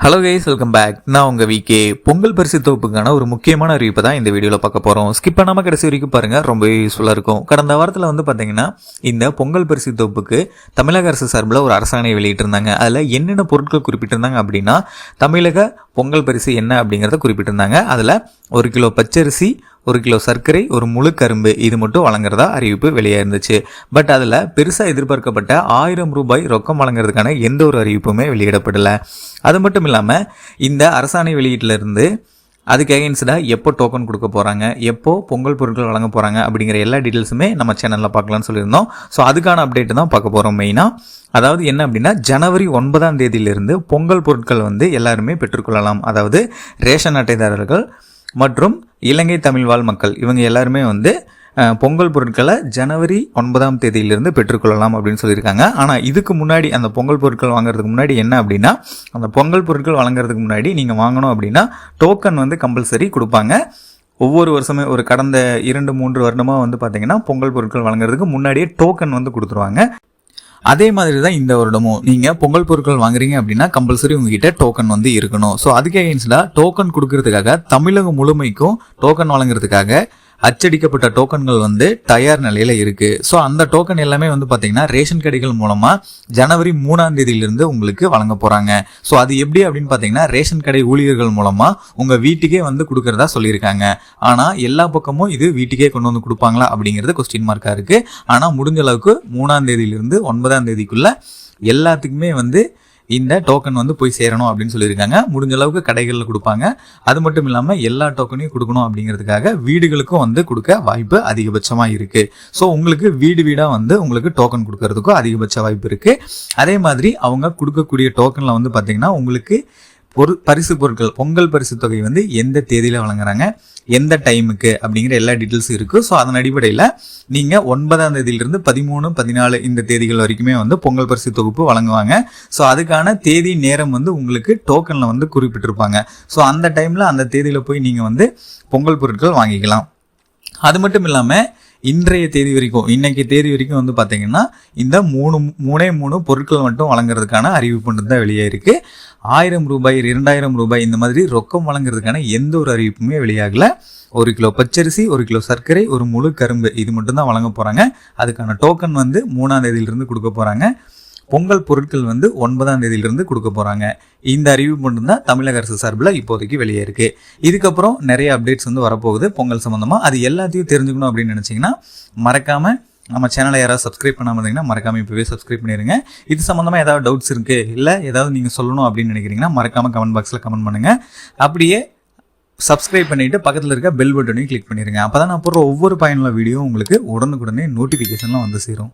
Hello guys, welcome back. நான் உங்கள் VK. Pongal பரிசு தொகுப்புக்கான ஒரு முக்கியமான அறிவிப்பை தான் இந்த வீடியோவில் பார்க்க போகிறோம். ஸ்கிப் பண்ணாமல் கடைசி வரைக்கும் பாருங்கள், ரொம்ப யூஸ்ஃபுல்லாக இருக்கும். கடந்த வாரத்தில் பார்த்தீங்கன்னா இந்த பொங்கல் பரிசு தொகுப்புக்கு தமிழக அரசு சார்பில் ஒரு அரசாணை வெளியிட்டிருந்தாங்க. அதில் என்னென்ன பொருட்கள் குறிப்பிட்டிருந்தாங்க அப்படின்னா, தமிழக பொங்கல் பரிசு என்ன அப்படிங்கிறத குறிப்பிட்டிருந்தாங்க. அதில் 1 கிலோ பச்சரிசி, 1 கிலோ சர்க்கரை, ஒரு முழு கரும்பு இது மட்டும் வழங்குறதா அறிவிப்பு வெளியாக இருந்துச்சு. பட் அதில் பெருசாக எதிர்பார்க்கப்பட்ட 1000 ரூபாய் ரொக்கம் வழங்குறதுக்கான எந்த ஒரு அறிவிப்புமே வெளியிடப்படலை. அது மட்டும் இல்லாமல் இந்த அரசாணை வெளியீட்டிலிருந்து அதுக்கு அகெயின்ஸ்டாக எப்போ டோக்கன் கொடுக்க போகிறாங்க, எப்போ பொங்கல் பொருட்கள் வழங்க போகிறாங்க அப்படிங்கிற எல்லா டீட்டெயில்ஸுமே நம்ம சேனலில் பார்க்கலான்னு சொல்லியிருந்தோம். ஸோ அதுக்கான அப்டேட்டு தான் பார்க்க போகிறோம் மெயினாக. அதாவது என்ன அப்படின்னா, ஜனவரி 9ஆம் தேதியிலிருந்து பொங்கல் பொருட்கள் எல்லாருமே பெற்றுக்கொள்ளலாம். அதாவது ரேஷன் அட்டைதாரர்கள் மற்றும் இலங்கை தமிழ் வாழ் மக்கள் இவங்க எல்லாருமே பொங்கல் பொருட்களை ஜனவரி 9ஆம் தேதியிலிருந்து பெற்றுக்கொள்ளலாம் அப்படின்னு சொல்லியிருக்காங்க. ஆனால் இதுக்கு முன்னாடி அந்த பொங்கல் பொருட்கள் வாங்குறதுக்கு முன்னாடி என்ன அப்படின்னா, அந்த பொங்கல் பொருட்கள் வழங்குறதுக்கு முன்னாடி நீங்கள் வாங்கணும் அப்படின்னா டோக்கன் கம்பல்சரி கொடுப்பாங்க. ஒவ்வொரு வருஷமே ஒரு கடந்த 2-3 வருடமாக பார்த்தீங்கன்னா பொங்கல் பொருட்கள் வழங்குறதுக்கு முன்னாடியே டோக்கன் கொடுத்துருவாங்க. அதே மாதிரி தான் இந்த வருடமும் நீங்கள் பொங்கல் பொருட்கள் வாங்குறீங்க அப்படின்னா கம்பல்சரி உங்ககிட்ட டோக்கன் இருக்கணும். ஸோ அதுக்கு அகெயின்ஸ்டாக டோக்கன் கொடுக்கறதுக்காக தமிழகம் முழுமைக்கும் டோக்கன் வழங்குறதுக்காக அச்சடிக்கப்பட்ட டோக்கன்கள் தயார் நிலையில் இருக்குது. ஸோ அந்த டோக்கன் எல்லாமே பார்த்தீங்கன்னா ரேஷன் கடைகள் மூலமாக ஜனவரி 3ஆம் தேதியிலிருந்து உங்களுக்கு வழங்க போகிறாங்க. ஸோ அது எப்படி அப்படின்னு பார்த்தீங்கன்னா, ரேஷன் கடை ஊழியர்கள் மூலமாக உங்கள் வீட்டுக்கே கொடுக்கறதா சொல்லியிருக்காங்க. ஆனால் எல்லா பக்கமும் இது வீட்டுக்கே கொண்டு கொடுப்பாங்களா அப்படிங்கிறது கொஸ்டின் மார்க்காக இருக்குது. ஆனால் முடிஞ்ச அளவுக்கு 3ஆம் தேதியிலிருந்து 9ஆம் தேதிக்குள்ளே எல்லாத்துக்குமே இந்த டோக்கன் போய் சேரணும் அப்படின்னு சொல்லியிருக்காங்க. முடிஞ்ச அளவுக்கு கடைகளில் கொடுப்பாங்க. அது மட்டும் இல்லாமல் எல்லா டோக்கனையும் கொடுக்கணும் அப்படிங்கிறதுக்காக வீடுகளுக்கும் கொடுக்க வாய்ப்பு அதிகபட்சமாக இருக்குது. ஸோ உங்களுக்கு வீடாக உங்களுக்கு டோக்கன் கொடுக்கறதுக்கும் அதிகபட்ச வாய்ப்பு இருக்குது. அதே மாதிரி அவங்க கொடுக்கக்கூடிய டோக்கனில் பார்த்தீங்கன்னா உங்களுக்கு பரிசு பொருட்கள் பொங்கல் பரிசு தொகை எந்த தேதியில் வழங்குறாங்க, எந்த டைமுக்கு அப்படிங்கிற எல்லா டீட்டெயில்ஸும் இருக்குது. ஸோ அதன் அடிப்படையில் நீங்கள் 9ஆம் தேதியிலிருந்து 13, 14 இந்த தேதிகள் வரைக்குமே பொங்கல் பரிசு தொகுப்பு வழங்குவாங்க. ஸோ அதுக்கான தேதி நேரம் உங்களுக்கு டோக்கனில் குறிப்பிட்டிருப்பாங்க. ஸோ அந்த டைமில் அந்த தேதியில் போய் நீங்கள் பொங்கல் பொருட்கள் வாங்கிக்கலாம். அது மட்டும் இல்லாமல் இன்றைய தேதி வரைக்கும் இன்னைக்கு தேதி வரைக்கும் பார்த்தீங்கன்னா இந்த மூணு பொருட்கள் மட்டும் வழங்குறதுக்கான அறிவிப்பு தான் வெளியே இருக்கு. 1000 ரூபாய், 2000 ரூபாய் இந்த மாதிரி ரொக்கம் வழங்குறதுக்கான எந்த ஒரு அறிவிப்புமே வெளியாகல. 1 கிலோ பச்சரிசி, 1 கிலோ சர்க்கரை, ஒரு முழு கரும்பு இது மட்டும் தான் வழங்க போறாங்க. அதுக்கான டோக்கன் 3ஆம் தேதியிலிருந்து கொடுக்க போறாங்க. பொங்கல் பொருட்கள் 9ஆம் தேதியிலிருந்து கொடுக்க போறாங்க. இந்த அறிவிப்பு மட்டும்தான் தமிழக அரசு சார்பில் இப்போதைக்கு வெளியே இருக்கு. இதுக்கப்புறம் நிறைய அப்டேட்ஸ் வரப்போகுது பொங்கல் சம்பந்தமா. அது எல்லாத்தையும் தெரிஞ்சுக்கணும் அப்படின்னு நினைச்சீங்கன்னா மறக்காம நம்ம சேனலை யாராவது சப்ஸ்கிரைப் பண்ணாமல் இருந்தீங்கன்னா மறக்காம இப்போவே சப்ஸ்கிரைப் பண்ணிடுங்க. இது சம்மந்தமாக ஏதாவது டவுட்ஸ் இருக்கு, இல்லை ஏதாவது நீங்கள் சொல்லணும் அப்படின்னு நினைக்கிறீங்கன்னா மறக்காம கமெண்ட் பாக்ஸில் கமெண்ட் பண்ணுங்க. அப்படியே சப்ஸ்கிரைப் பண்ணிட்டு பக்கத்தில் இருக்க பெல் பட்டனையும் கிளிக் பண்ணிடுங்க. அப்போ தான் நான் போடுற ஒவ்வொரு பயனுள்ள வீடியோ உங்களுக்கு உடனுக்குடனே நோட்டிஃபிகேஷன்லாம் சேரும்.